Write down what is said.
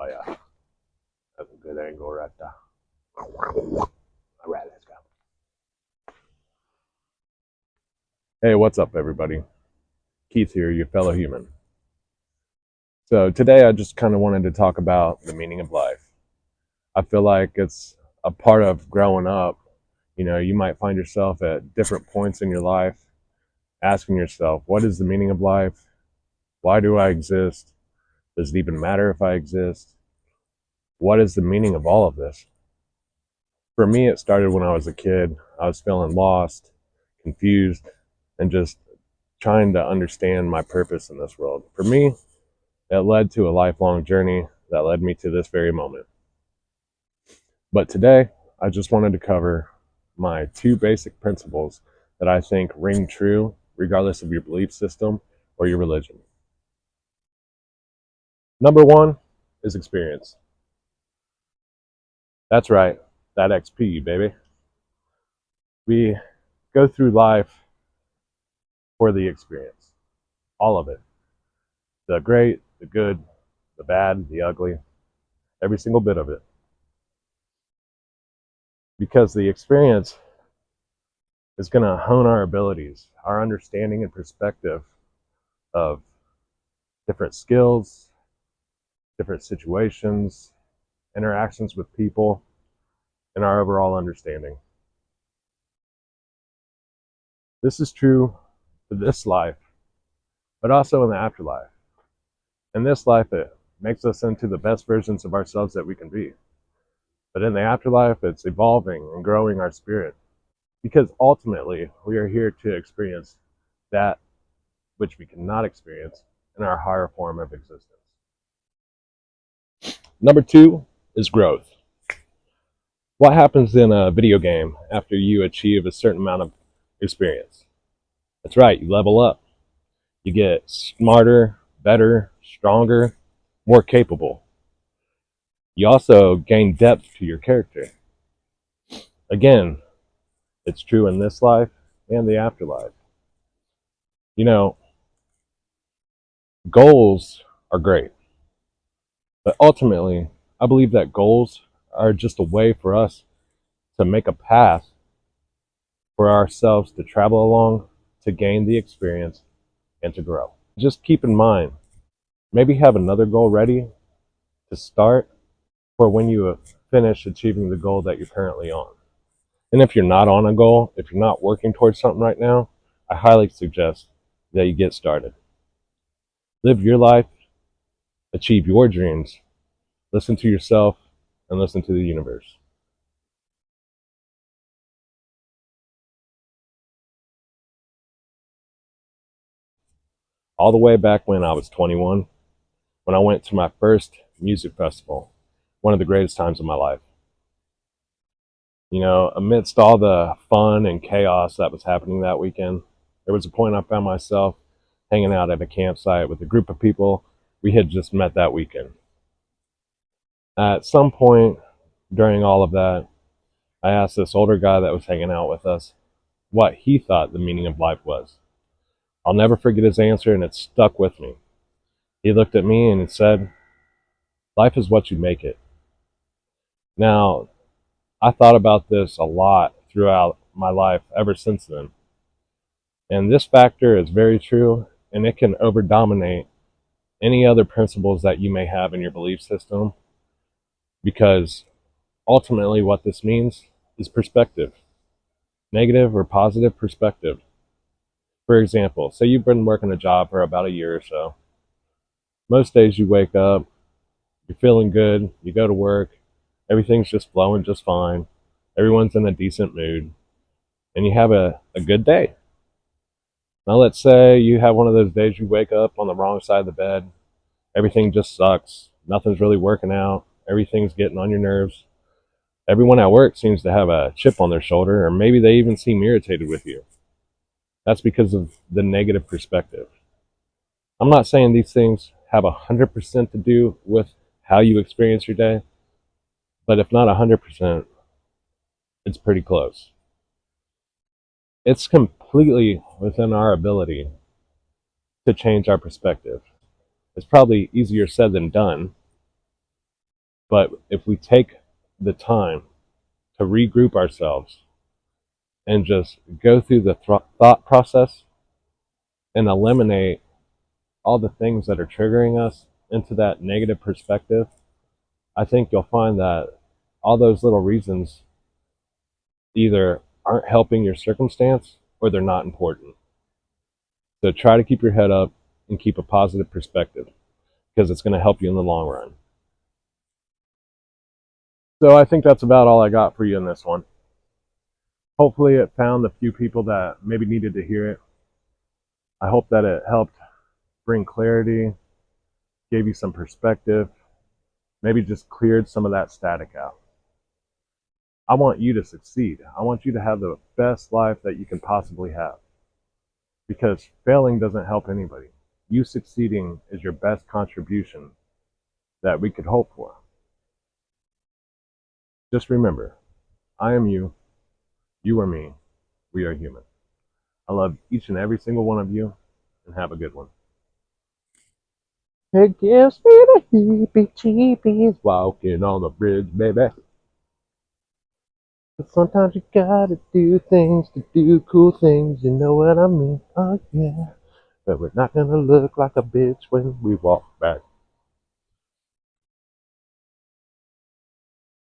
Oh yeah, that's a good angle right there. All right, let's go. Hey, what's up, everybody? Keith here, your fellow human. So today I just kind of wanted to talk about the meaning of life. I feel like it's a part of growing up. You know, you might find yourself at different points in your life asking yourself, what is the meaning of life? Why do I exist? Does it even matter if I exist? What is the meaning of all of this? For me, it started when I was a kid. I was feeling lost, confused, and just trying to understand my purpose in this world. For me, it led to a lifelong journey that led me to this very moment. But today, I just wanted to cover my two basic principles that I think ring true regardless of your belief system or your religion. Number one is experience. That's right, that XP, baby. We go through life for the experience, all of it, the great, the good, the bad, the ugly, every single bit of it. Because the experience is going to hone our abilities, our understanding and perspective of different skills, different situations, interactions with people, and our overall understanding. This is true for this life, but also in the afterlife. In this life, it makes us into the best versions of ourselves that we can be. But in the afterlife, it's evolving and growing our spirit. Because ultimately, we are here to experience that which we cannot experience in our higher form of existence. Number two is growth. What happens in a video game after you achieve a certain amount of experience? That's right, you level up. You get smarter, better, stronger, more capable. You also gain depth to your character. Again, it's true in this life and the afterlife. You know, goals are great, but ultimately, I believe that goals are just a way for us to make a path for ourselves to travel along, to gain the experience, and to grow. Just keep in mind, maybe have another goal ready to start for when you finish achieving the goal that you're currently on. And if you're not on a goal, if you're not working towards something right now, I highly suggest that you get started. Live your life, achieve your dreams, listen to yourself, and listen to the universe. All the way back when I was 21, when I went to my first music festival, one of the greatest times of my life. You know, amidst all the fun and chaos that was happening that weekend, there was a point I found myself hanging out at a campsite with a group of people we had just met that weekend. At some point during all of that, I asked this older guy that was hanging out with us what he thought the meaning of life was. I'll never forget his answer, and it stuck with me. He looked at me and he said, "Life is what you make it." Now, I thought about this a lot throughout my life ever since then. And this factor is very true, and it can overdominate any other principles that you may have in your belief system because ultimately what this means is perspective, negative or positive perspective. For example, say you've been working a job for about a year or so. Most days you wake up, you're feeling good, you go to work, everything's just flowing just fine, everyone's in a decent mood, and you have a good day. Now, let's say you have one of those days you wake up on the wrong side of the bed, everything just sucks, nothing's really working out, everything's getting on your nerves. Everyone at work seems to have a chip on their shoulder, or maybe they even seem irritated with you. That's because of the negative perspective. I'm not saying these things have 100% to do with how you experience your day, but if not 100%, it's pretty close. It's completely within our ability to change our perspective. It's probably easier said than done, But if we take the time to regroup ourselves and just go through the thought process and eliminate all the things that are triggering us into that negative perspective, I think you'll find that all those little reasons either aren't helping your circumstance or they're not important. So try to keep your head up and keep a positive perspective because it's going to help you in the long run. So I think that's about all I got for you in this one. Hopefully it found a few people that maybe needed to hear it. I hope that it helped bring clarity, gave you some perspective, maybe just cleared some of that static out. I want you to succeed. I want you to have the best life that you can possibly have because failing doesn't help anybody. You succeeding is your best contribution that we could hope for. Just remember, I am you, you are me, we are human. I love each and every single one of you, and have a good one. It gives me the heebie-jeebies walking on the bridge, baby. But sometimes you gotta do things to do cool things, you know what I mean? Oh yeah. But we're not gonna look like a bitch when we walk back